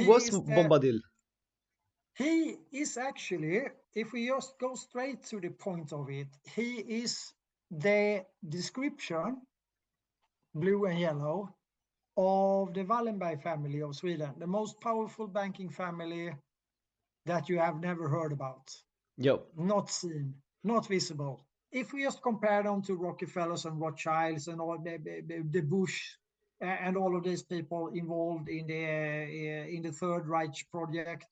was is Bombadil? he is actually, if we just go straight to the point of it, he is the description, blue and yellow, of the Wallenberg family of Sweden, the most powerful banking family that you have never heard about, Yep. not seen, not visible. If we just compare them to Rockefellers and Rothschilds and all the Bush and all of these people involved in the Third Reich project,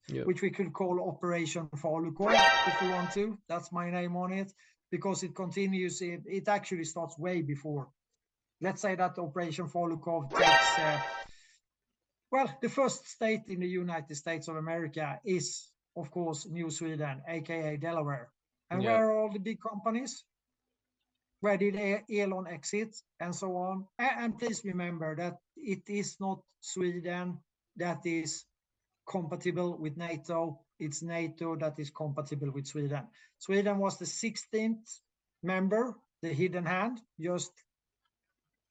Yep. which we could call Operation Falukorv if we want to. That's my name on it, because it continues. It actually starts way before. Let's say that Operation Falukorv takes, well, the first state in the United States of America is, of course, New Sweden, aka Delaware. And Yeah. where are all the big companies? Where did Elon exit and so on? And please remember that it is not Sweden that is compatible with NATO. It's NATO that is compatible with Sweden. Sweden was the 16th member, the hidden hand, just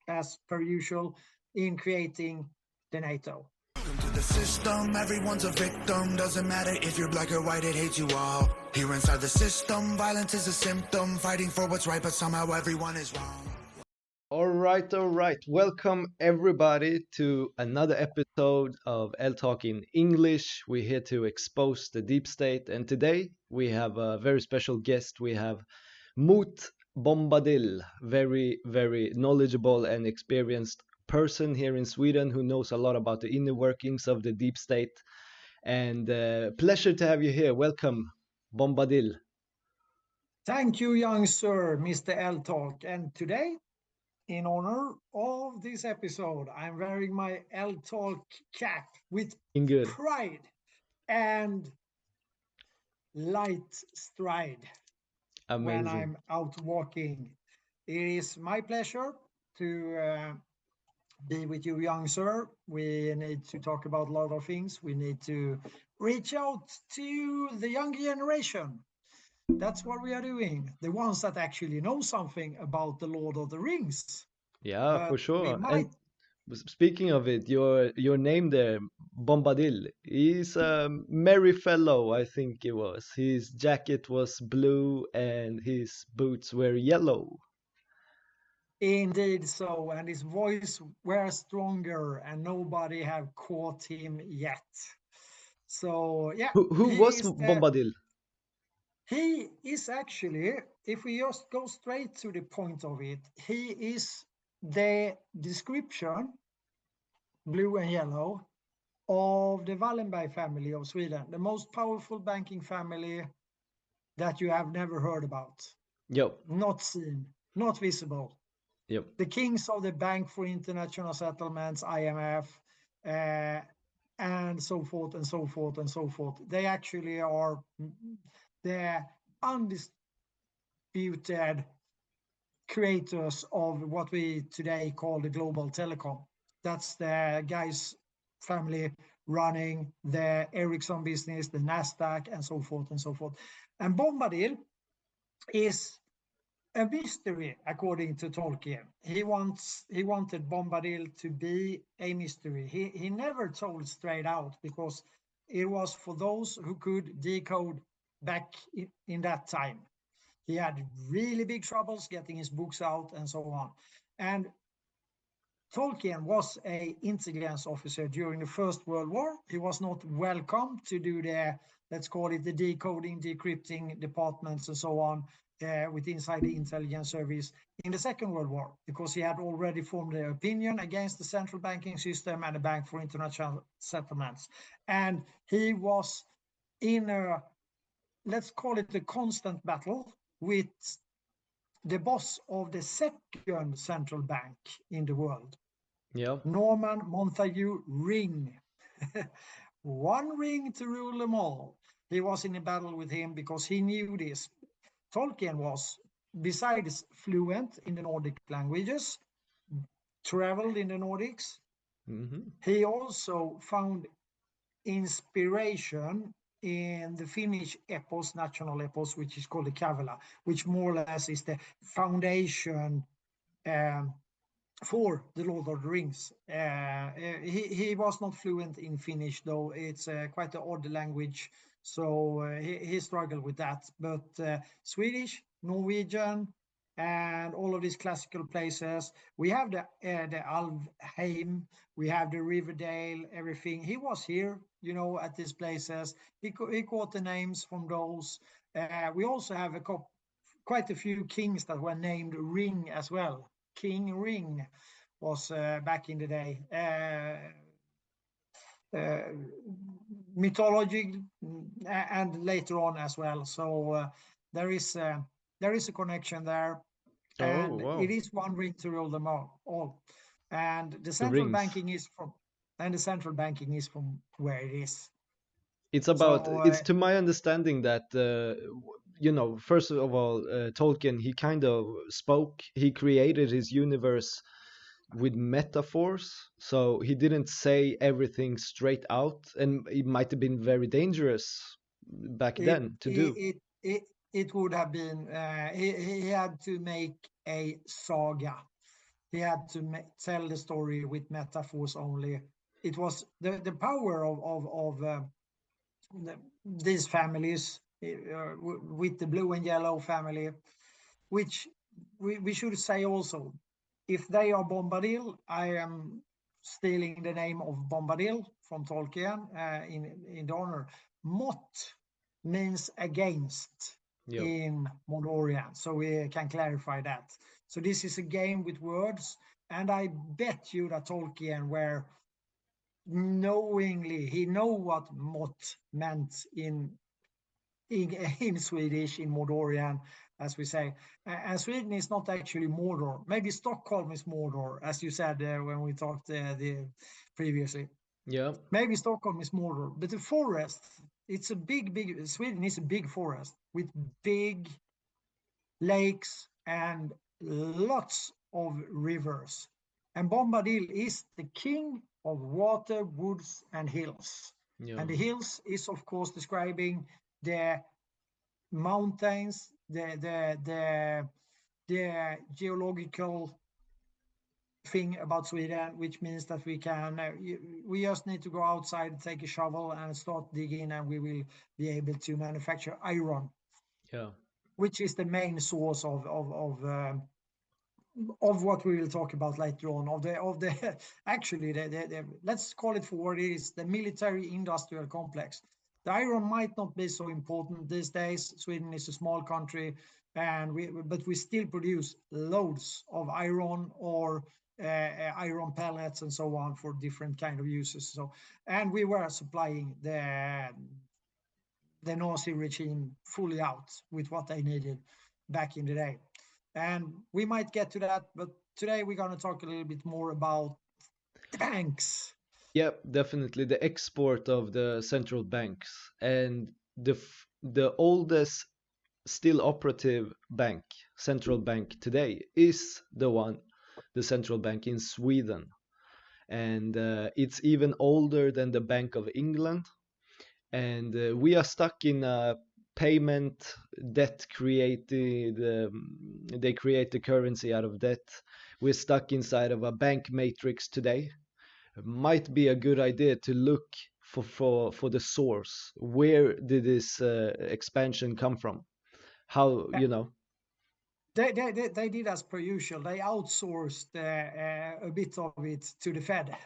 as per usual, in creating the NATO. Welcome to the system, everyone's a victim. Doesn't matter if you're black or white, it hates you all. Here inside the system, violence is a symptom. Fighting for what's right, but somehow everyone is wrong. All right, all right. Welcome everybody to another episode of Eldtalk in English. We're here to expose the deep state, and today we have a very special guest. We have Tom Bombadil, very knowledgeable and experienced person here in Sweden who knows a lot about the inner workings of the deep state. And pleasure to have you here. Welcome, Bombadil. Thank you, young sir, Mr. Eldtalk. And today, in honor of this episode, I'm wearing my Eldtalk cap with Good. pride and light stride when Amazing. I'm out walking. It is my pleasure to be with you, young sir. We need to talk about a lot of things. We need to reach out to the younger generation. That's what we are doing. The ones that actually know something about the Lord of the Rings. Yeah, But for we sure. might. And speaking of it, your name there, Bombadil, he's a merry fellow, I think it was. His jacket was blue and his boots were yellow. Indeed so, and his voice were stronger, and nobody have caught him yet. So yeah, Who was Bombadil? he is actually, if we just go straight to the point of it, he is the description, blue and yellow, of the Wallenberg family of Sweden, the most powerful banking family that you have never heard about, Yep, not seen, not visible. yep. The kings of the Bank for International Settlements, IMF, and so forth and so forth and so forth. They actually are the undisputed creators of what we today call the global telecom. That's the guys' family running the Ericsson business, the Nasdaq, and so forth and so forth. And Bombadil is a mystery, according to Tolkien. He wanted Bombadil to be a mystery. He never told straight out, because it was for those who could decode back in that time. He had really big troubles getting his books out and so on. And Tolkien was an intelligence officer during the First World War. He was not welcome to do the, let's call it the decoding, decrypting departments and so on with inside the intelligence service in the Second World War, because he had already formed an opinion against the central banking system and the Bank for International Settlements. And he was in a, let's call it a constant battle with the boss of the second central bank in the world, Yeah. Norman Montagu Ring. One ring to rule them all. He was in a battle with him because he knew this. Tolkien was, besides fluent in the Nordic languages, traveled in the Nordics. Mm-hmm. He also found inspiration in the Finnish epos, national epos, which is called the Kavela, which more or less is the foundation for the Lord of the Rings. He was not fluent in Finnish, though it's quite an odd language, so he struggled with that. But Swedish, Norwegian, and all of these classical places. We have the Alvheim, we have the Riverdale, everything. He was here, at these places. He caught the names from those. We also have quite a few kings that were named Ring as well. King Ring was back in the day. Mythology and later on as well. So there is a connection there, Oh, and wow. it is one ring to rule them all. And the The central rings. banking is from where it is. It's So to my understanding that first of all, Tolkien, he kind of he created his universe with metaphors, so he didn't say everything straight out, and it might have been very dangerous back it then to do. it it, it would have been he had to make a saga. He had to tell the story with metaphors only. It was the power of these families with the blue and yellow family, which we should say also, if they are Bombadil, I am stealing the name of Bombadil from Tolkien in the honor. Mot means against Yeah. in Mordorian, so we can clarify that. So this is a game with words, and I bet you that Tolkien were knowingly, he know what Mot meant in Swedish, in Mordorian, as we say. And Sweden is not actually Mordor. Maybe Stockholm is Mordor, as you said when we talked previously. Yeah. Maybe Stockholm is Mordor, but the forest, it's a big, Sweden is a big forest with big lakes and lots of rivers. And Bombadil is the king of water, woods, and hills. Yeah. And the hills is, of course, describing the mountains, the geological thing about Sweden, which means that we just need to go outside, take a shovel, and start digging, and we will be able to manufacture iron, Yeah. which is the main source of what we will talk about later on. Actually, let's call it for what it is: the military-industrial complex. The iron might not be so important these days. Sweden is a small country, but we still produce loads of iron or iron pellets and so on for different kind of uses. So, and we were supplying the Nazi regime fully out with what they needed back in the day. And we might get to that, but today we're going to talk a little bit more about the banks. Yeah, definitely the export of the central banks, and the oldest still operative central bank today is the central bank in Sweden, and it's even older than the Bank of England, and we are stuck in a payment debt created. They create the currency out of debt. We're stuck inside of a bank matrix today. It might be a good idea to look for the source. Where did this expansion come from? How, They did as per usual. They outsourced a bit of it to the Fed.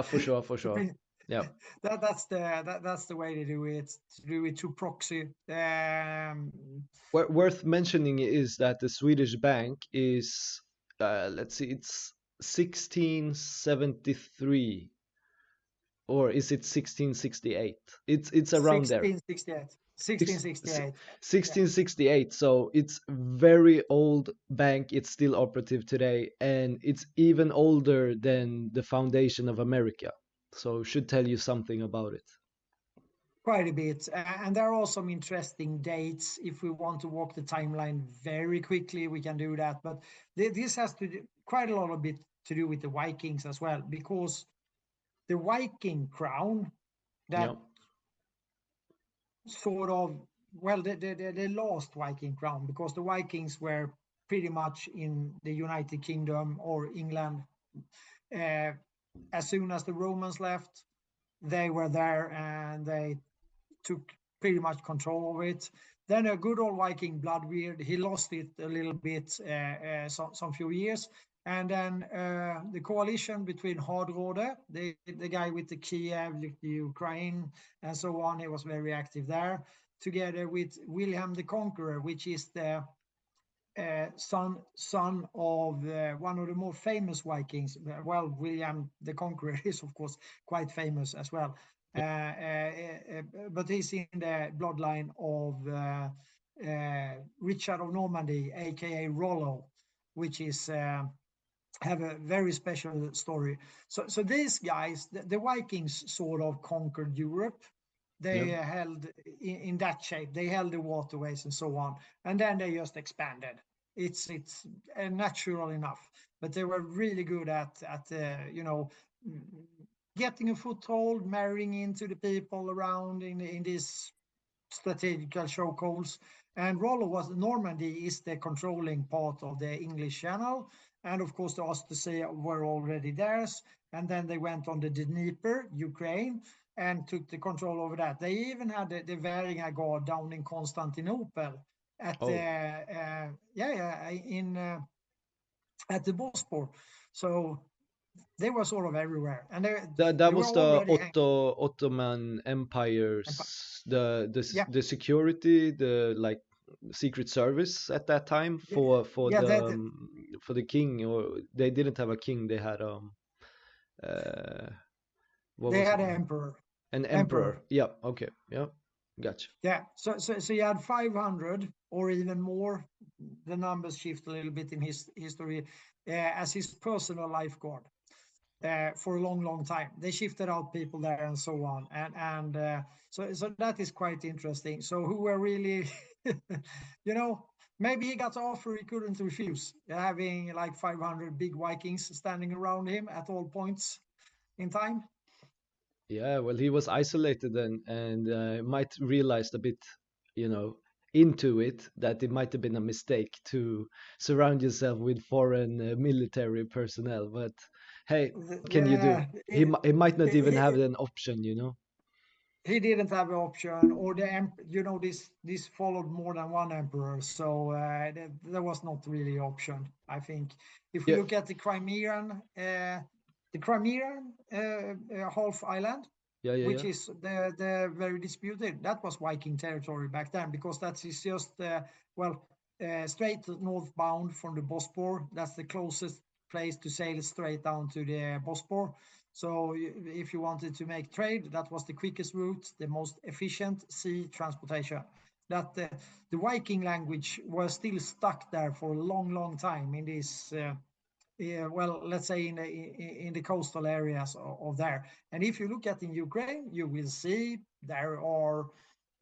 for sure, for sure. Yeah. That's the way to do it. To do it through proxy. Worth mentioning is that the Swedish bank is, let's see, it's 1673, or is it 1668? It's around there. 1668. 1668. 1668. So it's very old bank. It's still operative today, and it's even older than the foundation of America. So should tell you something about it. Quite a bit. And there are some interesting dates. If we want to walk the timeline very quickly, we can do that. But this has to do quite a lot of bit to do with the Vikings as well, because the Viking crown that Yeah. sort of, well, the last Viking crown, because the Vikings were pretty much in the United Kingdom or England. As soon as the Romans left, they were there and they took pretty much control of it. Then a good old Viking, Bloodbeard, he lost it a little bit some few years. And then the coalition between Hardrode, the guy with the Kiev, the Ukraine, and so on, he was very active there, together with William the Conqueror, which is the son of one of the more famous Vikings. Well, William the Conqueror is, of course, quite famous as well. But he's in the bloodline of Richard of Normandy, aka Rollo, which is have a very special story. So these guys, the Vikings sort of conquered Europe. They held in that shape. They held the waterways and so on, and then they just expanded. It's natural enough, but they were really good at getting a foothold, marrying into the people around in these strategical chokeholds. And Rollo was Normandy is the controlling part of the English Channel, and of course the Ostsees were already theirs. And then they went on the Dnieper, Ukraine, and took the control over that. They even had the Varinga Guard down in Constantinople at at the Bosporus. So they were sort of everywhere, and that was the Ottoman Empire's the security, the like secret service at that time for the king, or they didn't have a king, they had an emperor. An emperor. Yeah. Okay. Yeah. Gotcha. Yeah. So you had 500 or even more. The numbers shift a little bit in his history as his personal lifeguard for a long time. They shifted out people there and so on, and so that is quite interesting. So who were really, maybe he got an offer he couldn't refuse, having like 500 big Vikings standing around him at all points in time. Yeah, well, he was isolated and might realized a bit, into it, that it might have been a mistake to surround yourself with foreign military personnel. But hey, can you do? He might not even have an option, He didn't have an option, or this followed more than one emperor, so there was not really an option. I think if we look at the Crimean half island, which is the very disputed, that was Viking territory back then, because that is just straight northbound from the Bosporus. That's the closest place to sail straight down to the Bosporus. So if you wanted to make trade, that was the quickest route, the most efficient sea transportation. That the Viking language was still stuck there for a long time in this let's say in the coastal areas of there. And if you look at in Ukraine, you will see there are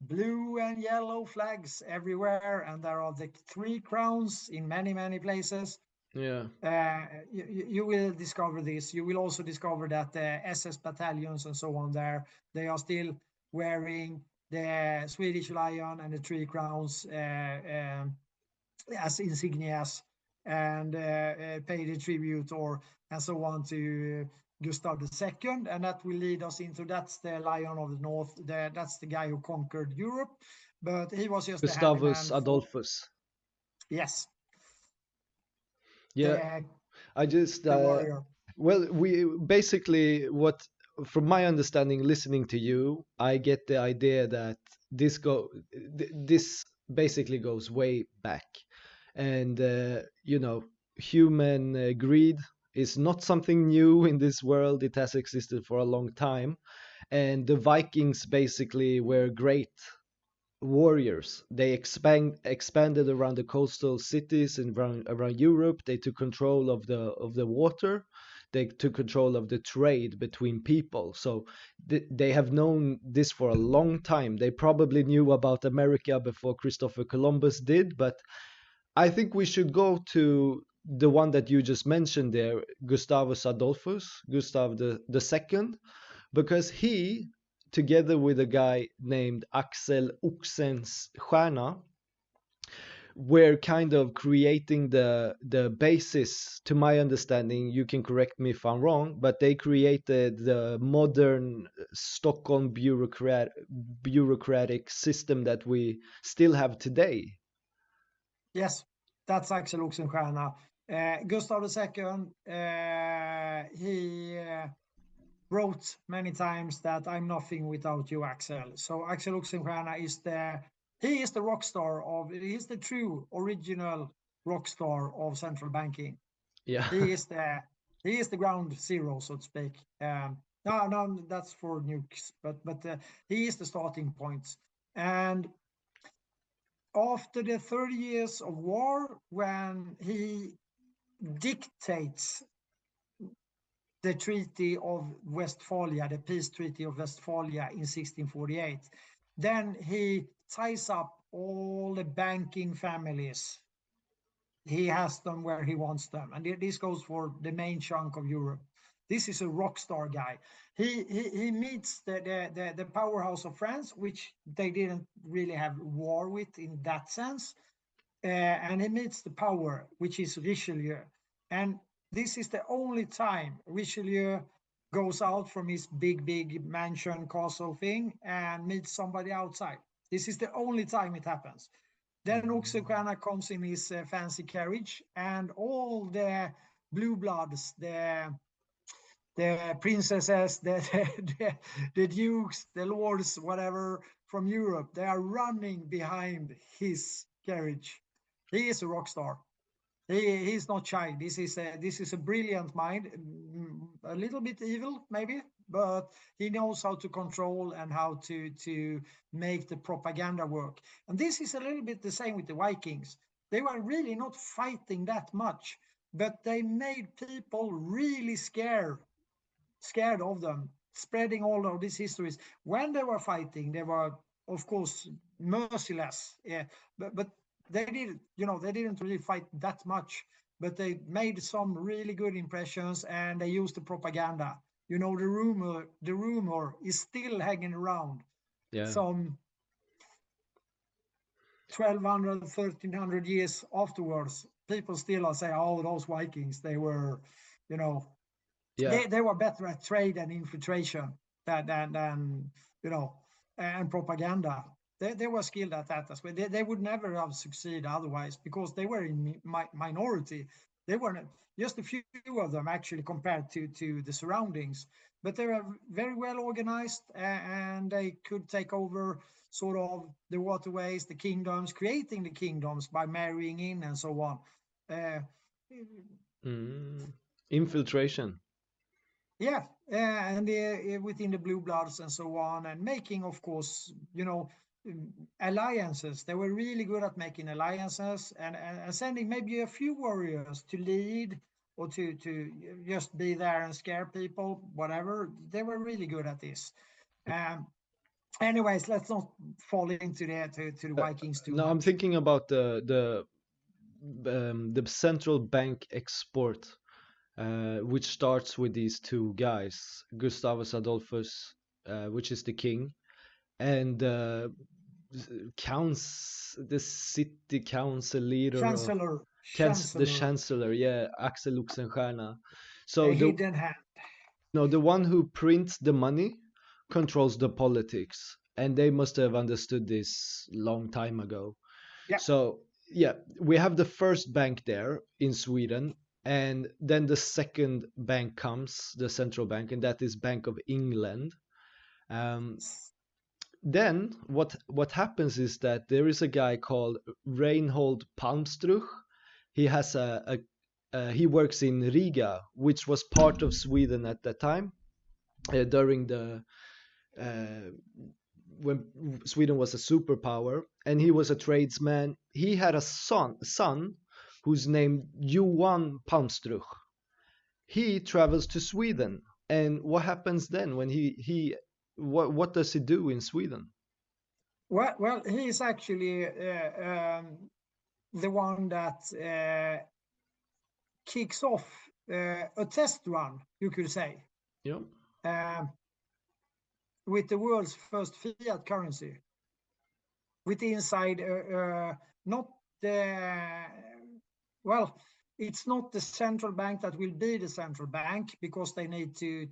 blue and yellow flags everywhere, and there are the 3 crowns in many places. You will discover this. You will also discover that the SS battalions and so on there, they are still wearing the Swedish lion and the 3 crowns as insignias, and pay the tribute and so on to Gustav II, and that will lead us into, that's the Lion of the North. That's the guy who conquered Europe, but he was just Gustavus Adolphus. Yes. Yeah, I just well, we basically, what from my understanding, listening to you, I get the idea that this basically goes way back, and human greed is not something new in this world. It has existed for a long time, and the Vikings basically were great warriors. They expanded around the coastal cities and around Europe. They took control of the water. They took control of the trade between people. So they have known this for a long time. They probably knew about America before Christopher Columbus did, but I think we should go to the one that you just mentioned there, Gustavus Adolphus, Gustav the Second, because he, together with a guy named Axel Oxenstierna, were kind of creating the basis, to my understanding. You can correct me if I'm wrong, but they created the modern Stockholm bureaucratic system that we still have today. Yes, that's Axel Oxenstierna. Gustav II, he wrote many times that I'm nothing without you, Axel. So Axel Oxenstierna is the rock star he's the true original rock star of central banking. Yeah. He is the ground zero, so to speak. No, that's for nukes, but he is the starting point. And after the 30 years of war, when he dictates the Treaty of Westphalia, the Peace Treaty of Westphalia in 1648, then he ties up all the banking families. He has them where he wants them. And this goes for the main chunk of Europe. This is a rock star guy. He meets the powerhouse of France, which they didn't really have war with in that sense. And he meets the power, which is Richelieu. And this is the only time Richelieu goes out from his big mansion castle thing and meets somebody outside. This is the only time it happens. Then Oxenstierna comes in his fancy carriage, and all the blue bloods, the princesses, the dukes, the lords, whatever, from Europe, they are running behind his carriage. He is a rock star. He's not shy. This is a brilliant mind, a little bit evil maybe, but he knows how to control and how to make the propaganda work. And this is a little bit the same with the Vikings. They were really not fighting that much, but they made people really scared of them, spreading all of these histories. When they were fighting, they were, of course, merciless. Yeah, but they didn't really fight that much, but they made some really good impressions, and they used the propaganda. The rumor is still hanging around. Yeah. Some 1200, 1300 years afterwards, people still are saying, oh, those Vikings, they were, Yeah. they were better at trade and infiltration than and propaganda. They were skilled at that as well. They would never have succeeded otherwise, because they were in minority. They were just a few of them actually compared to the surroundings, but they were very well organized, and they could take over sort of the waterways, the kingdoms, creating the kingdoms by marrying in and so on. Infiltration. Yeah, and within the blue bloods and so on, and making, of course, alliances. They were really good at making alliances, and sending maybe a few warriors to lead, or to just be there and scare people, whatever. They were really good at this. Anyways, let's not fall into the Vikings too No, much. I'm thinking about the central bank export, which starts with these two guys, Gustavus Adolphus, which is the king, and the city council leader, the chancellor, yeah, Axel Oxenstierna. So a hidden hand. The one who prints the money controls the politics, and they must have understood this long time ago. Yeah. So yeah, we have the first bank there in Sweden, and then the second bank comes, the central bank, and that is Bank of England. Then what happens is that there is a guy called Reinhold Palmstruch. He has he works in Riga, which was part of Sweden at that time, during the when Sweden was a superpower, and he was a tradesman. He had a son who's named Johan Palmstruch. He travels to Sweden, and what happens then when what does he do in Sweden? Well, he is actually the one that kicks off a test run, you could say. Yeah. With the world's first fiat currency, with inside not well, it's not the central bank that will be the central bank, because they need to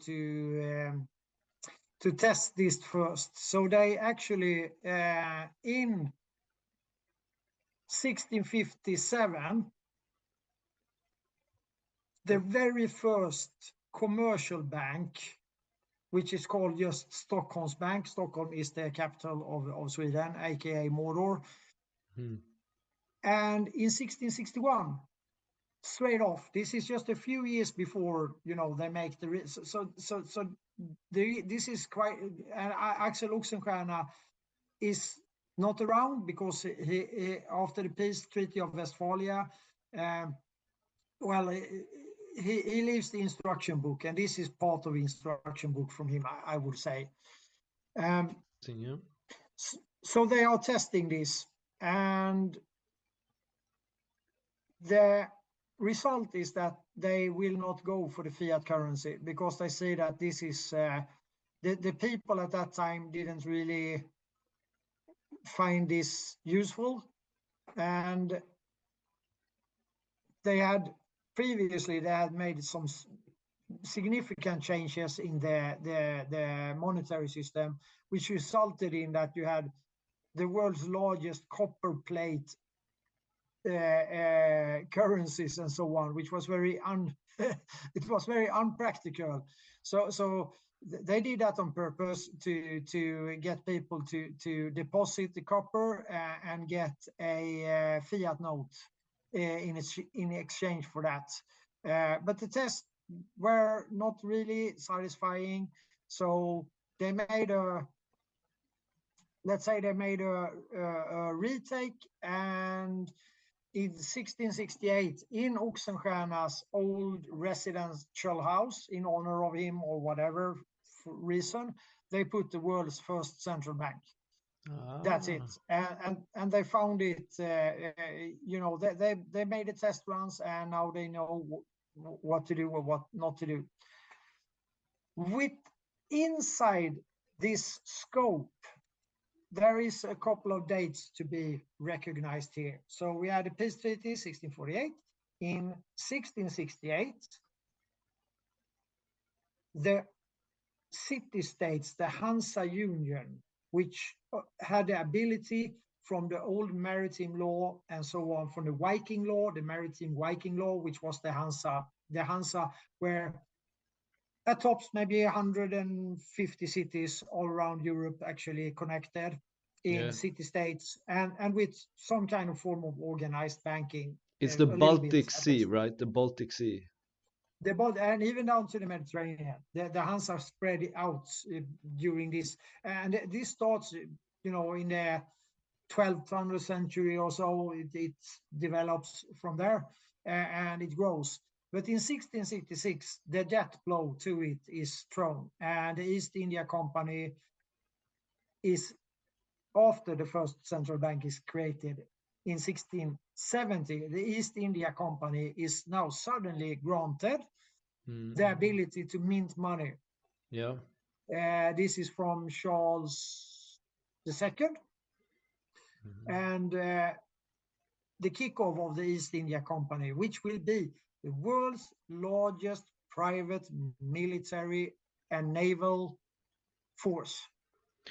test this first. So they actually in 1657, the very first commercial bank, which is called just Stockholm's Bank. Stockholm is the capital of Sweden, aka Mordor. And in 1661, straight off, this is just a few years before, they make this is quite, and Axel Oxenstierna is not around because he after the peace treaty of Westphalia, he leaves the instruction book, and this is part of the instruction book from him, I would say. So they are testing this, and the result is that they will not go for the fiat currency, because they say that this is the people at that time didn't really find this useful, and they had made some significant changes in the monetary system, which resulted in that you had the world's largest copper plate currencies and so on, which was very it was very unpractical. So they did that on purpose to get people to deposit the copper and get a fiat note in exchange for that. But the tests were not really satisfying, so they made a retake, and in 1668, in Oxenstierna's old residential house, in honor of him or whatever reason, they put the world's first central bank. That's it. And they found it, they made the test runs, and now they know what to do or what not to do. With inside this scope, there is a couple of dates to be recognized here. So we had the peace treaty, 1648. In 1668, the city-states, the Hansa Union, which had the ability from the old maritime law and so on, from the Viking law, the maritime Viking law, which was the Hansa, where at tops maybe 150 cities all around Europe actually connected in city-states, and with some kind of form of organized banking. It's the Baltic Sea, right? The Baltic Sea. And even down to the Mediterranean. The Hansa spread out during this. And this starts, in the 12th century or so. It develops from there, and it grows. But in 1666, the death blow to it is thrown, and the East India Company is, after the first central bank is created in 1670, the East India Company is now suddenly granted the ability to mint money. Yeah. This is from Charles II. And the kickoff of the East India Company, which will be the world's largest private military and naval force.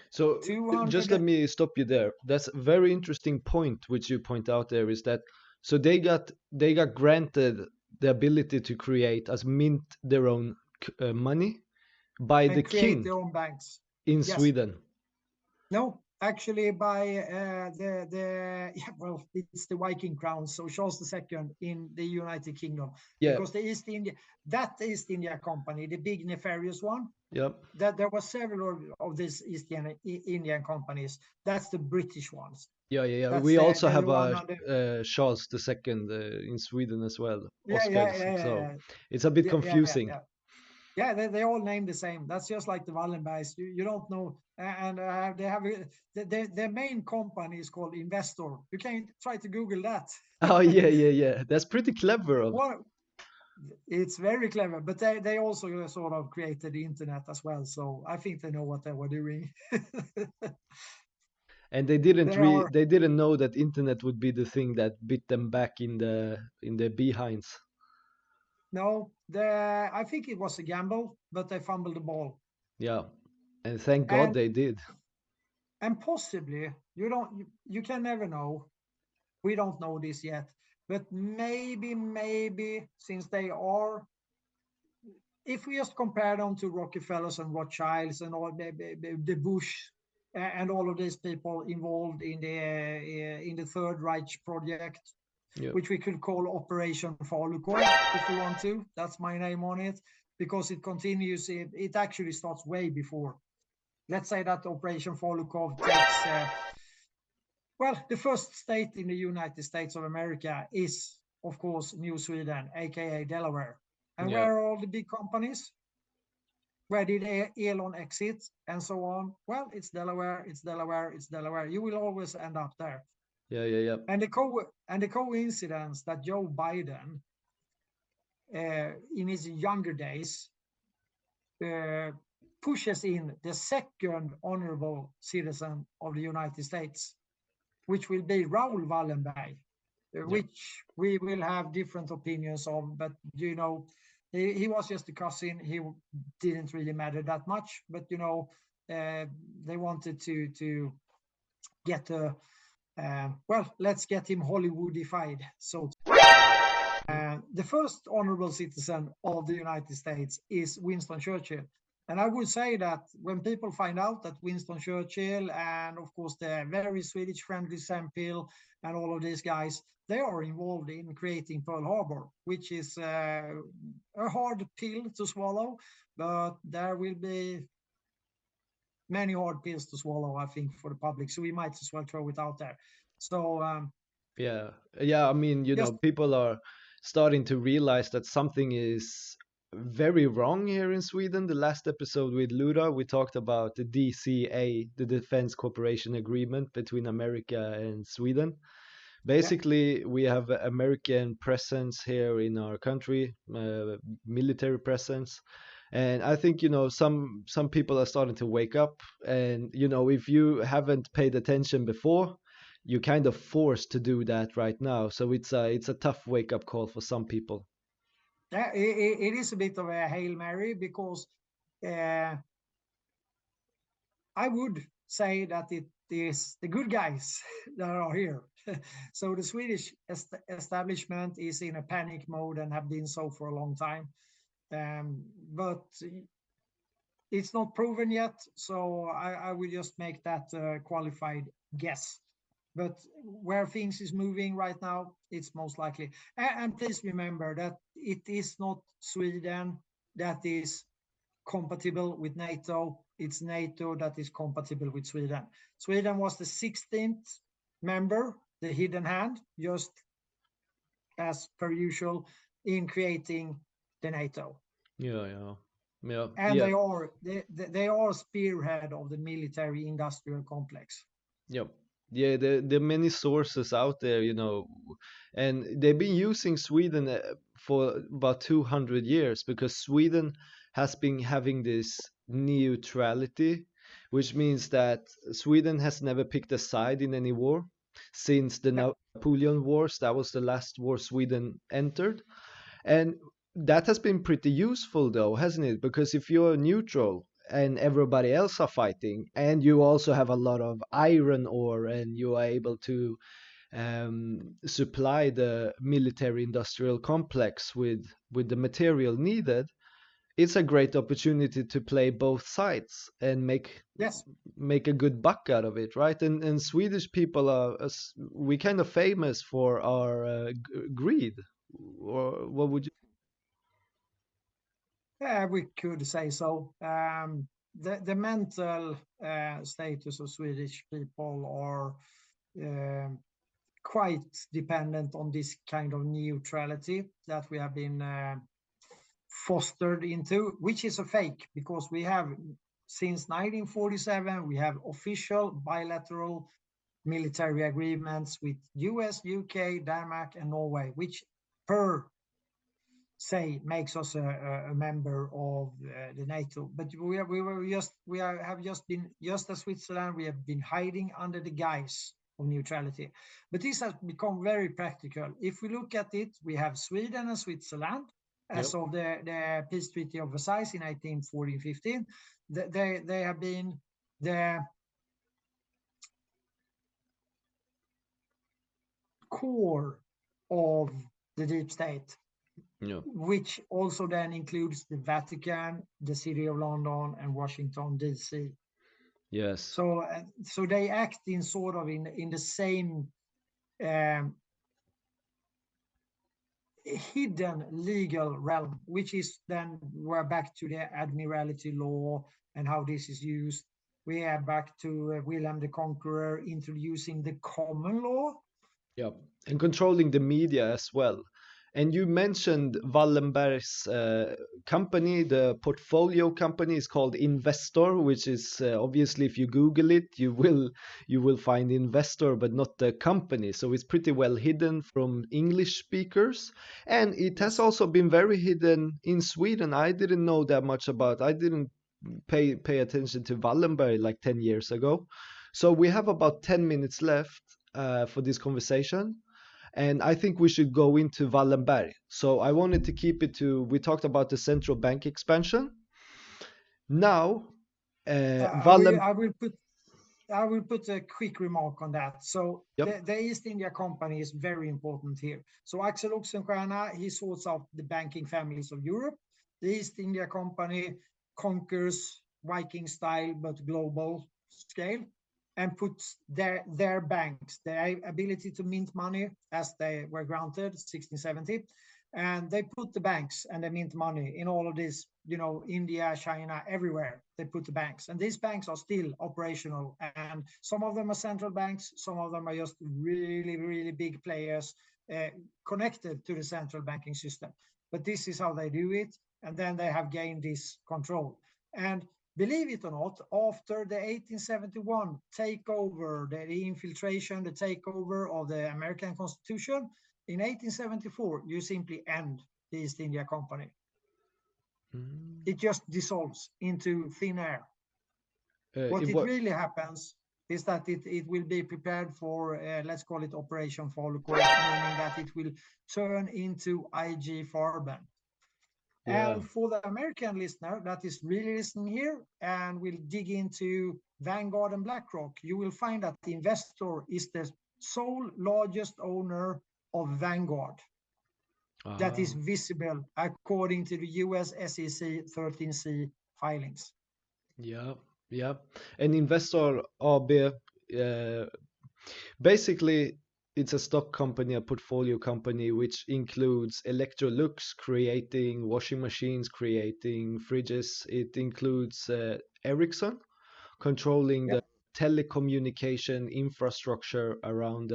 So just let me stop you there. That's a very interesting point, which you point out there, is that so they got granted the ability to create, as mint their own money by the king their own banks in Sweden. No, actually by it's the Viking crown, so Charles II in the United Kingdom. Yeah. Because the East India Company, the big nefarious one. Yep. That there were several of these East Indian companies. That's the British ones. Yeah. We also have Charles II in Sweden as well. So it's a bit confusing. Yeah, they all named the same. That's just like the Wallenbergs. You don't know, and they have their main company is called Investor. You can try to Google that. Oh yeah. That's pretty clever. It's very clever, but they also sort of created the internet as well. So I think they know what they were doing. And they didn't They are they didn't know that internet would be the thing that bit them back in the behinds. no, I think it was a gamble, but they fumbled the ball. Yeah, and thank God And they did. possibly you can never know. We don't know this yet, but maybe since they are, if we just compare them to Rockefellers and Rothschilds and all the Bush and all of these people involved in the Third Reich project, Yeah, which we could call Operation Falukorv if we want to. That's my name on it, because it continues. It actually starts way before. Let's say that Operation Falukorv takes. Well, the first state in the United States of America is, of course, New Sweden, aka Delaware. And yeah, where are all the big companies? Where did Elon exit and so on? Well, it's Delaware, it's Delaware, it's Delaware. You will always end up there. yeah, yeah, yeah. And the coincidence that Joe Biden, in his younger days, pushes in the second honorable citizen of the United States, which will be Raoul Wallenberg, which we will have different opinions of, but he was just a cousin. He didn't really matter that much, but they wanted to get well, let's get him Hollywoodified. So the first honorable citizen of the United States is Winston Churchill. And I would say that when people find out that Winston Churchill and, of course, the very Swedish friendly Sempill and all of these guys, they are involved in creating Pearl Harbor, which is a hard pill to swallow, but there will be many hard pills to swallow, I think, for the public. So we might as well throw it out there. So Yeah, yeah. I mean, just people are starting to realize that something is very wrong here in Sweden. The last episode with Luda, we talked about the DCA, the Defense Cooperation Agreement between America and Sweden. Basically, we have American presence here in our country, military presence. And I think, some people are starting to wake up. And, if you haven't paid attention before, you're kind of forced to do that right now. So it's a tough wake up call for some people. yeah, it is a bit of a Hail Mary, because I would say that it is the good guys that are here. So the Swedish establishment is in a panic mode and have been so for a long time. But it's not proven yet, so I will just make that qualified guess. But where things is moving right now, it's most likely. And please remember that it is not Sweden that is compatible with NATO. It's NATO that is compatible with Sweden. Sweden was the 16th member, the hidden hand, just as per usual, in creating the NATO. Yeah. Yeah. And yeah. they are spearhead of the military industrial complex. Yep. Yeah, there are many sources out there, and they've been using Sweden for about 200 years, because Sweden has been having this neutrality, which means that Sweden has never picked a side in any war since the Napoleon Wars. That was the last war Sweden entered. And that has been pretty useful, though, hasn't it? Because if you're neutral and everybody else are fighting, and you also have a lot of iron ore, and you are able to supply the military industrial complex with the material needed, it's a great opportunity to play both sides and make a good buck out of it, right? And Swedish people we kind of famous for our greed, or what would you? Yeah, we could say so. The mental status of Swedish people are quite dependent on this kind of neutrality that we have been fostered into, which is a fake, because we have, since 1947, we have official bilateral military agreements with US, UK, Denmark, and Norway, which per say makes us a member of the NATO. But have just been, just as Switzerland, we have been hiding under the guise of neutrality. But this has become very practical. If we look at it, we have Sweden and Switzerland as of the Peace Treaty of Versailles in 1814-15. They have been the core of the deep state, which also then includes the Vatican, the City of London, and Washington, D.C. Yes. So they act in sort of in the same hidden legal realm, which is then we're back to the admiralty law and how this is used. We are back to William the Conqueror introducing the common law. Yeah, and controlling the media as well. And you mentioned Wallenberg's company, the portfolio company is called Investor, which is obviously if you Google it, you will find Investor, but not the company. So it's pretty well hidden from English speakers, and it has also been very hidden in Sweden. I didn't know that much about. I didn't pay attention to Wallenberg like 10 years ago. So we have about 10 minutes left for this conversation. And I think we should go into Wallenberg. So I wanted to keep it to, we talked about the central bank expansion. Now, I will put a quick remark on that. So the East India Company is very important here. So Axel Oxenstierna, he sorts out the banking families of Europe. The East India Company conquers Viking style, but global scale, and puts their banks, their ability to mint money as they were granted 1670, and they put the banks and they mint money in all of this, India, China, everywhere they put the banks, and these banks are still operational, and some of them are central banks, some of them are just really, really big players connected to the central banking system. But this is how they do it, and then they have gained this control. And believe it or not, after the 1871 takeover, the infiltration, the takeover of the American Constitution, in 1874, you simply end the East India Company. It just dissolves into thin air. What really happens is that it will be prepared for, let's call it Operation Folkor, meaning that it will turn into IG Farben. Yeah. And for the American listener that is really listening here and will dig into Vanguard and BlackRock, you will find that the investor is the sole largest owner of Vanguard. That is visible according to the US SEC 13C filings. Yeah. And Investor AB, basically, it's a stock company, a portfolio company, which includes Electrolux creating washing machines, creating fridges. It includes Ericsson controlling the telecommunication infrastructure around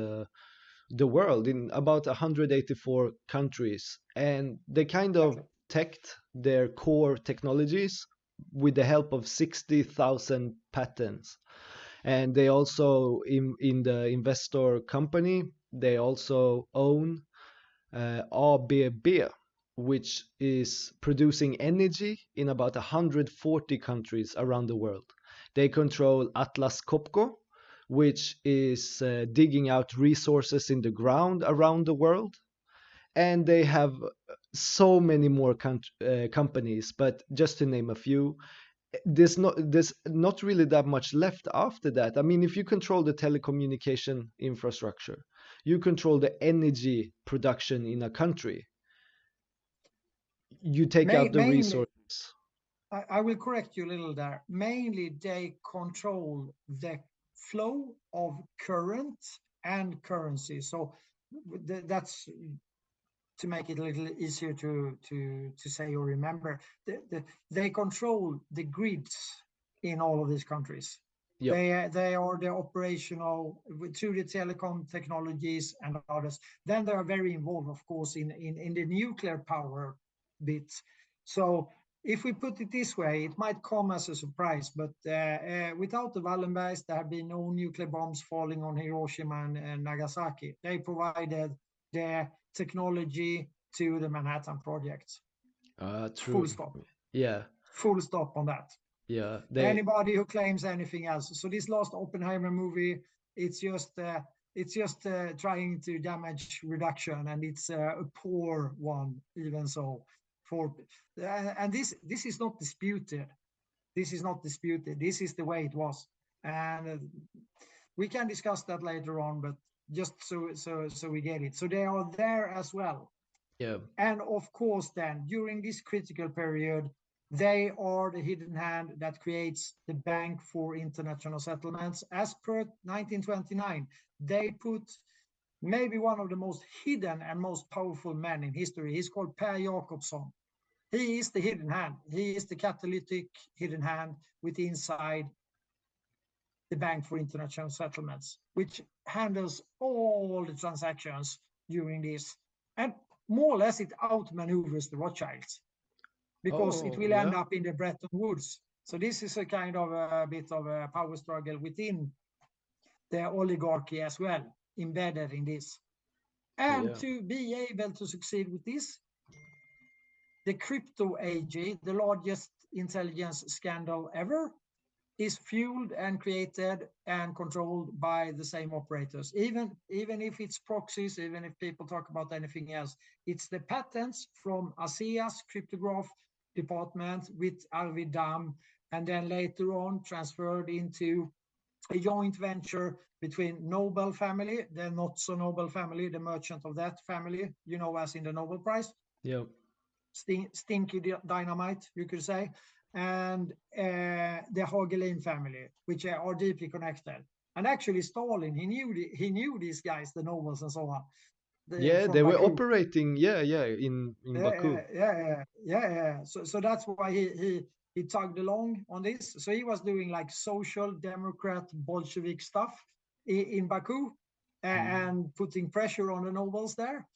the world in about 184 countries. And they kind of protect their core technologies with the help of 60,000 patents. And they also, in the investor company, they also own ABB, which is producing energy in about 140 countries around the world. They control Atlas Copco, which is digging out resources in the ground around the world. And they have so many more companies, but just to name a few, there's not really that much left after that. I mean, if you control the telecommunication infrastructure, you control the energy production in a country, you take out the resources. I will correct you a little there. Mainly they control the flow of current and currency. So that's to make it a little easier to say or remember. They control the grids in all of these countries. Yep. They are the operational through the telecom technologies and others. Then they are very involved, of course, in the nuclear power bit. So if we put it this way, it might come as a surprise, but without the Wallenbergs, there have been no nuclear bombs falling on Hiroshima and Nagasaki. They provided the technology to the Manhattan Project. True. Full stop. Yeah. Full stop on that. Yeah. Anybody who claims anything else. So this last Oppenheimer movie, it's just trying to damage reduction, and it's a poor one, even so. And this is not disputed. This is not disputed. This is the way it was, and we can discuss that later on. But just so we get it. So they are there as well. Yeah. And of course, then during this critical period, they are the hidden hand that creates the Bank for International Settlements. As per 1929, they put maybe one of the most hidden and most powerful men in history. He's called Per Jakobsson. He is the hidden hand. He is the catalytic hidden hand with inside the Bank for International Settlements, which handles all the transactions during this. And more or less it outmaneuvers the Rothschilds, because it will end up in the Bretton Woods. So this is a kind of a bit of a power struggle within the oligarchy as well, embedded in this. And to be able to succeed with this, the crypto AG, the largest intelligence scandal ever, is fueled and created and controlled by the same operators. Even if it's proxies, even if people talk about anything else, it's the patents from ASEA's cryptograph department with Arvid Dam, and then later on transferred into a joint venture between Nobel family, the not so Nobel family, the merchant of that family, as in the Nobel Prize. Yeah. Stinky dynamite, you could say. And the Hagelin family, which are deeply connected. And actually Stalin, he knew these guys, the Nobels and so on. They were operating, in Baku. Yeah. So that's why he tugged along on this. So he was doing like social democrat Bolshevik stuff in Baku, and putting pressure on the nobles there.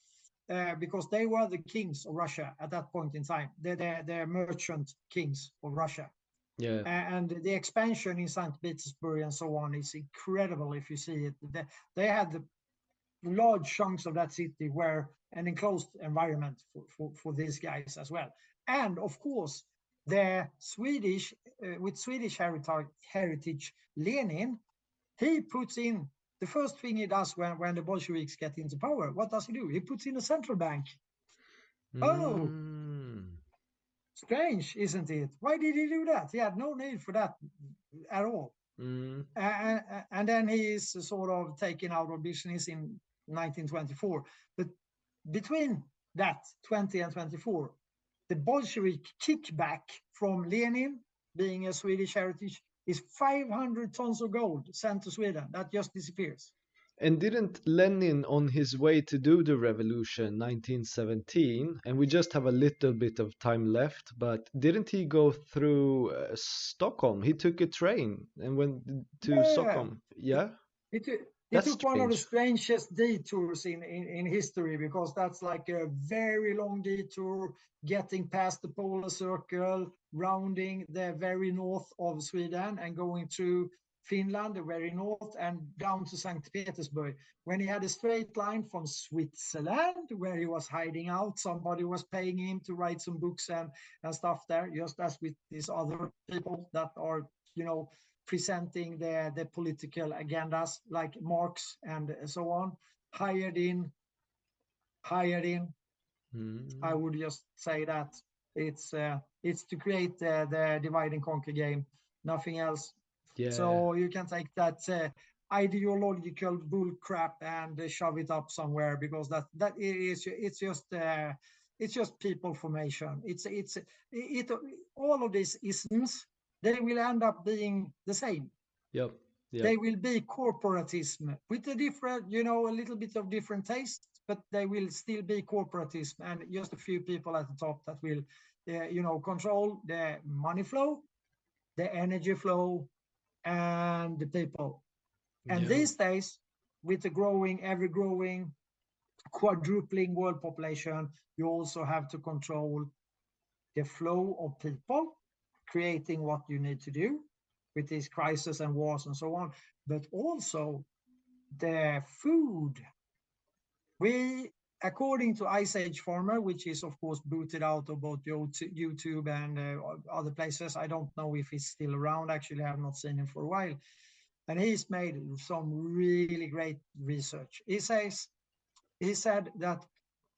Because they were the kings of Russia at that point in time. They're merchant kings of Russia. Yeah. And the expansion in St. Petersburg and so on is incredible if you see it. They had the large chunks of that city were an enclosed environment for these guys as well. And of course, the Swedish, with Swedish heritage, Lenin, he puts in the first thing he does when the Bolsheviks get into power. What does he do? He puts in a central bank. Oh, strange, isn't it? Why did he do that? He had no need for that at all. And then he is sort of taken out of business in 1924. But between that 20 and 24, the Bolshevik kickback from Lenin, being a Swedish heritage, is 500 tons of gold sent to Sweden. That just disappears. And didn't Lenin, on his way to do the revolution 1917, and we just have a little bit of time left, but didn't he go through Stockholm? He took a train and went to Stockholm. Yeah. He took one of the strangest detours in history, because that's like a very long detour, getting past the polar circle, rounding the very north of Sweden and going through Finland, the very north, and down to St. Petersburg. When he had a straight line from Switzerland, where he was hiding out, somebody was paying him to write some books and stuff there, just as with these other people that are, presenting the political agendas like Marx and so on, hired in. I would just say that it's to create the divide and conquer game, nothing else. Yeah. So you can take that ideological bull crap and shove it up somewhere, because that is it's just people formation. All of these isms, they will end up being the same. Yep. They will be corporatism with a different, a little bit of different taste, but they will still be corporatism, and just a few people at the top that will, control the money flow, the energy flow, and the people. And these days, with the ever-growing, quadrupling world population, you also have to control the flow of people, creating what you need to do with these crises and wars and so on, but also the food. We according to Ice Age Farmer, which is of course booted out of both YouTube and other places. I don't know if he's still around. Actually, I have not seen him for a while. And he's made some really great research. He said that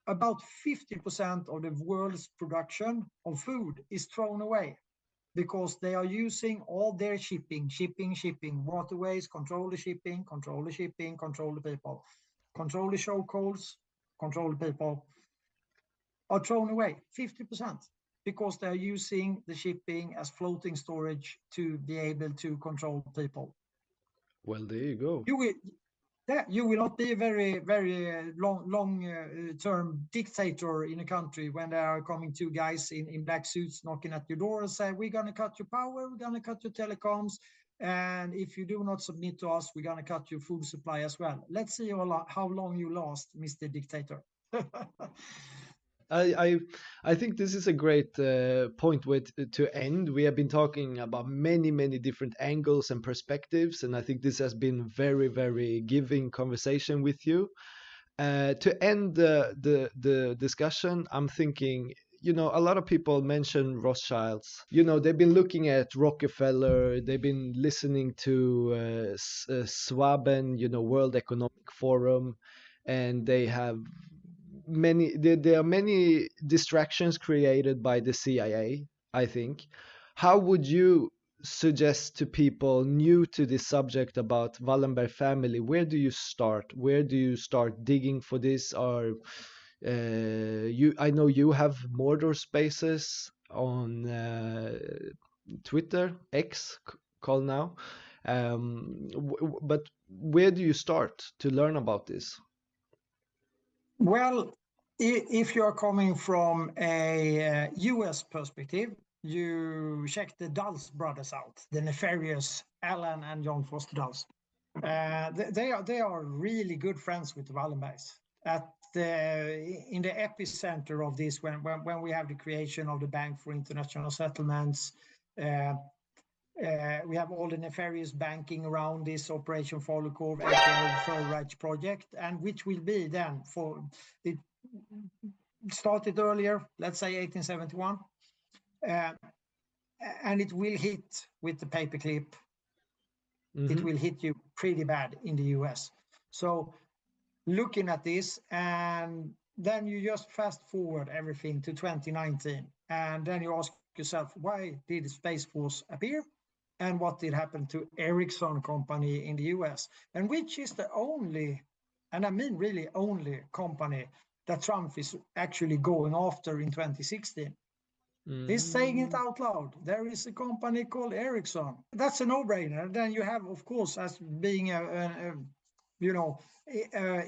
about 50% of the world's production of food is thrown away because they are using all their shipping, waterways, control the shipping, control the people, control the show codes, control the people, are thrown away, 50%, because they're using the shipping as floating storage to be able to control people. Well, there you go. You will not be a very, very long-term dictator in a country when there are coming two guys in black suits knocking at your door and say, we're going to cut your power, we're going to cut your telecoms, and if you do not submit to us, we're going to cut your food supply as well. Let's see how long you last, Mr. Dictator. I think this is a great point to end. We have been talking about many different angles and perspectives, and I think this has been very, very giving conversation with you. To end the discussion, I'm thinking, a lot of people mention Rothschilds. They've been looking at Rockefeller, they've been listening to Schwaben, World Economic Forum, and they have there are many distractions created by the CIA, I think. How would you suggest to people new to this subject about Wallenberg family? Where do you start? Where do you start digging for this? Or I know you have Mordor spaces on Twitter, X, called now. But where do you start to learn about this? Well, if you are coming from a US perspective, you check the Dulles brothers out, the nefarious Alan and John Foster Dulles. They are really good friends with the Wallenbergs. In the epicenter of this, when we have the creation of the Bank for International Settlements, we have all the nefarious banking around this Operation Follow-Corp, Fur project, and which will be then for it started earlier, let's say 1871, and it will hit with the paperclip. Mm-hmm. It will hit you pretty bad in the US. So looking at this, and then you just fast forward everything to 2019, and then you ask yourself, why did Space Force appear? And what did happen to Ericsson company in the US? And which is the only, and I mean really only, company that Trump is actually going after in 2016. Mm-hmm. He's saying it out loud. There is a company called Ericsson. That's a no-brainer. Then you have, of course, as being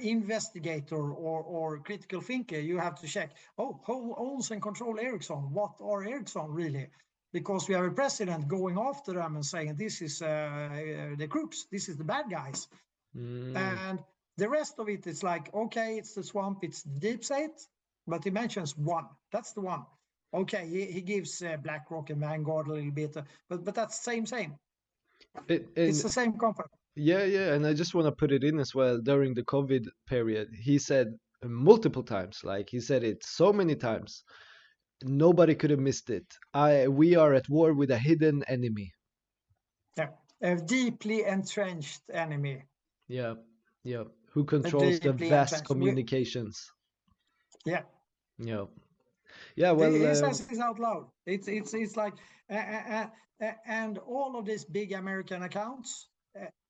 investigator or critical thinker, you have to check, who owns and control Ericsson? What are Ericsson really? Because we have a president going after them and saying, this is the crooks, this is the bad guys. Mm. And the rest of it is like, okay, it's the swamp, it's the deep state, but he mentions one. That's the one. Okay, he gives BlackRock and Vanguard a little bit, but that's same. It's the same company. Yeah, and I just want to put it in as well. During the COVID period, he said multiple times, like he said it so many times, nobody could have missed it. We are at war with a hidden enemy. Yeah, a deeply entrenched enemy. Yeah, who controls the vast communications. Yeah. Well, he says this out loud. It's like, and all of these big American accounts,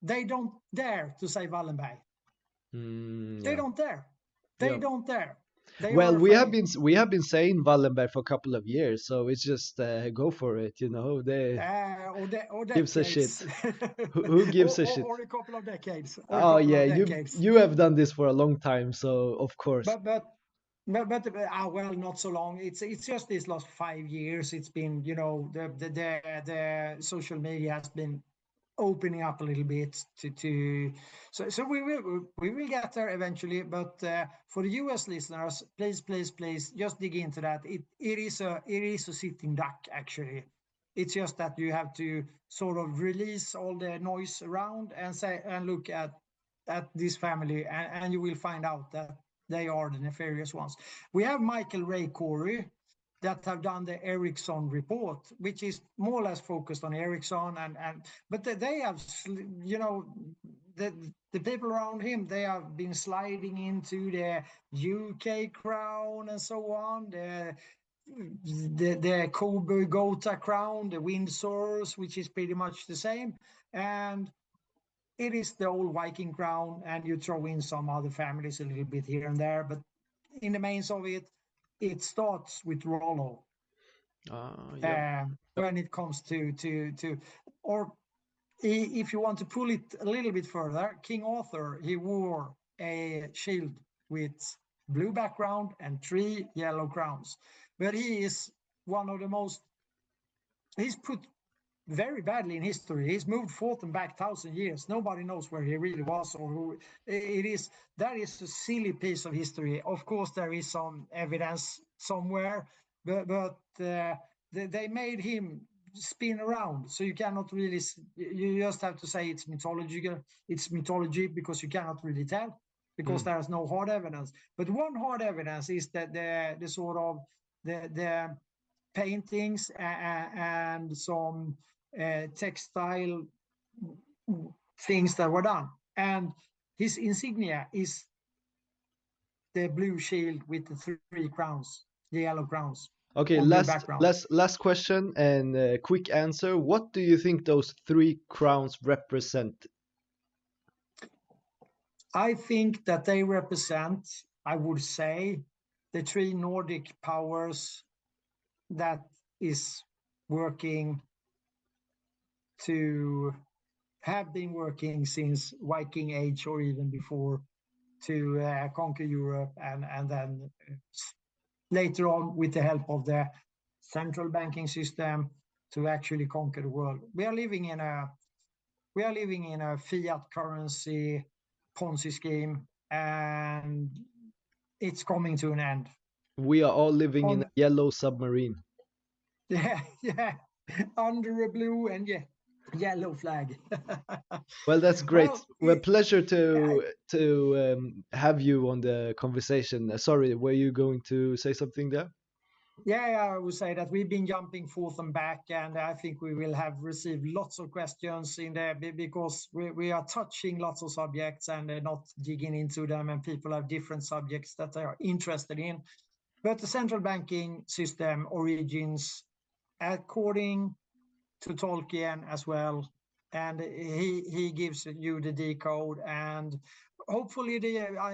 they don't dare to say Wallenberg. They don't dare. They don't dare. We have been saying Wallenberg for a couple of years, so it's just go for it, They or gives a shit. Who gives a shit? Or a couple of decades. You have done this for a long time, so of course. But well, not so long. It's just these last 5 years. It's been, the social media has been opening up a little bit so we will get there eventually. But for the US listeners, please just dig into that. It is a sitting duck, actually. It's just that you have to sort of release all the noise around and look at this family, and you will find out that They are the nefarious ones. We have Michael Ray Corey that have done the Ericsson report, which is more or less focused on Ericsson, but they have, you know, the people around him, they have been sliding into the UK crown and so on, the Coburg Gotha crown, the Windsors, which is pretty much the same, and it is the old Viking crown, and you throw in some other families a little bit here and there, but in the mains of it, it starts with Rollo. Yeah. When it comes to or if you want to pull it a little bit further, King Arthur, he wore a shield with blue background and 3 yellow crowns, but he is one of the most, he's put very badly in history. He's moved forth and back 1,000 years. Nobody knows where he really was or who it is. That is a silly piece of history. Of course, there is some evidence somewhere, but they made him spin around. So you cannot really, you just have to say it's mythology. It's mythology because you cannot really tell, because there's no hard evidence. But one hard evidence is that the sort of the paintings and some textile things that were done, and his insignia is the blue shield with the 3 crowns, the yellow crowns. Okay, last question and quick answer. What do you think those 3 crowns represent? I think that they represent, I would say, the 3 Nordic powers that is working to have been working since Viking Age or even before to conquer Europe, and then later on with the help of the central banking system to actually conquer the world. We are living in a fiat currency Ponzi scheme, and it's coming to an end. We are all living in a yellow submarine. Yeah, under a blue and yellow flag. Well, that's great. Well, pleasure to have you on the conversation. Sorry, were you going to say something there? Yeah, I would say that we've been jumping forth and back, and I think we will have received lots of questions in there because we are touching lots of subjects and not digging into them, and people have different subjects that they are interested in. But the central banking system origins according to Tolkien as well, and he gives you the decode, and hopefully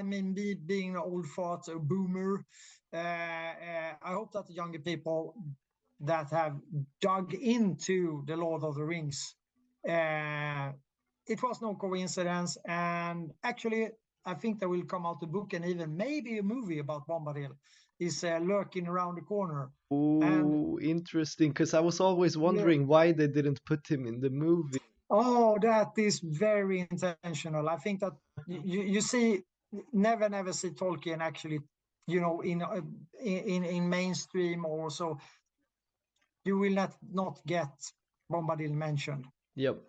me being an old fart, a boomer, I hope that the younger people that have dug into the Lord of the Rings, it was no coincidence, and actually I think there will come out a book and even maybe a movie about Bombadil is lurking around the corner. Oh, interesting, because I was always wondering why they didn't put him in the movie. Oh, that is very intentional. I think that you see, never see Tolkien actually, in mainstream or so. You will not get Bombadil mentioned. Yep,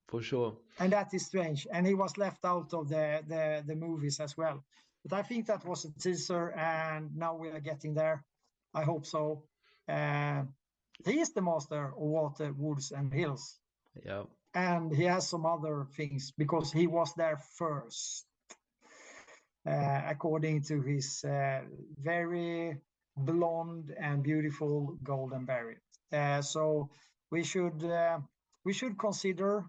for sure. And that is strange. And he was left out of the movies as well. But I think that was a teaser, and now we are getting there. I hope so. He is the master of water, woods, and hills. Yeah. And he has some other things because he was there first, according to his very blonde and beautiful golden berry. So we should consider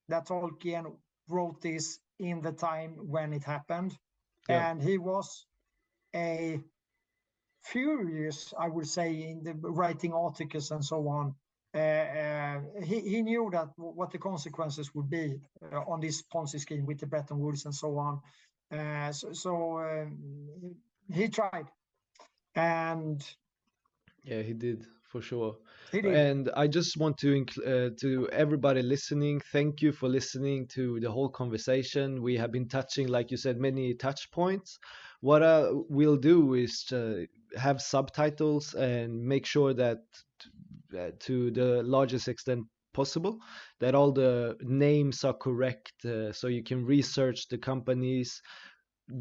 that Tolkien wrote this in the time when it happened. Yeah. And he was a furious, I would say, in the writing articles and so on. He knew that what the consequences would be on this Ponzi scheme with the Bretton Woods and so on. He tried, and yeah, he did for sure. He did. And I just want to everybody listening, thank you for listening to the whole conversation. We have been touching, like you said, many touch points. What we'll do is to have subtitles and make sure that to the largest extent possible that all the names are correct, so you can research the companies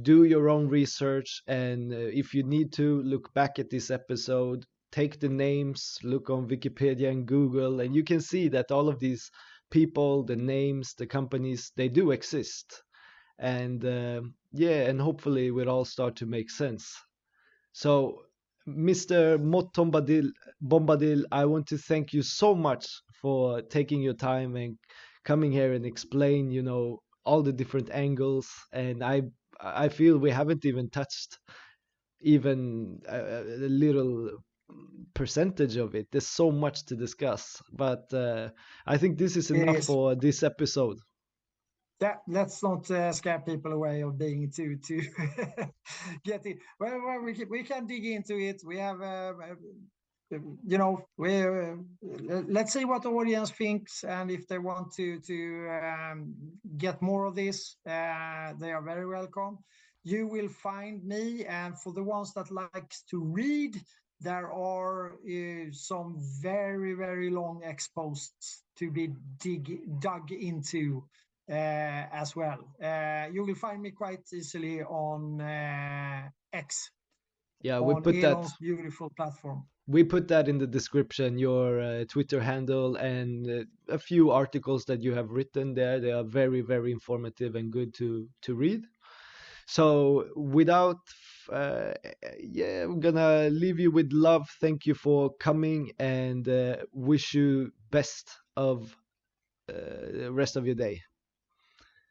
do your own research, and if you need to look back at this episode, take the names, look on Wikipedia and Google, and you can see that all of these people, the names, the companies, they do exist. And yeah, and hopefully it will all start to make sense. So, Mr. Bombadil, I want to thank you so much for taking your time and coming here and explain, all the different angles. And I feel we haven't even touched even a little percentage of it. There's so much to discuss, but I think this is It enough is. for this episode. Let's not scare people away of being too get it. Well, we can dig into it. We have let's see what the audience thinks, and if they want to get more of this, they are very welcome. You will find me, and for the ones that likes to read, there are some very, very long expos to be dug into as well. You will find me quite easily on X, Yeah, on Elon's beautiful platform. We put that in the description, your Twitter handle, and a few articles that you have written there. They are very, very informative and good to read. So without, yeah, I'm gonna leave you with love. Thank you for coming, and wish you best of the rest of your day.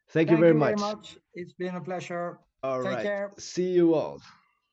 Thank you very much. It's been a pleasure. All Take right. care. See you all.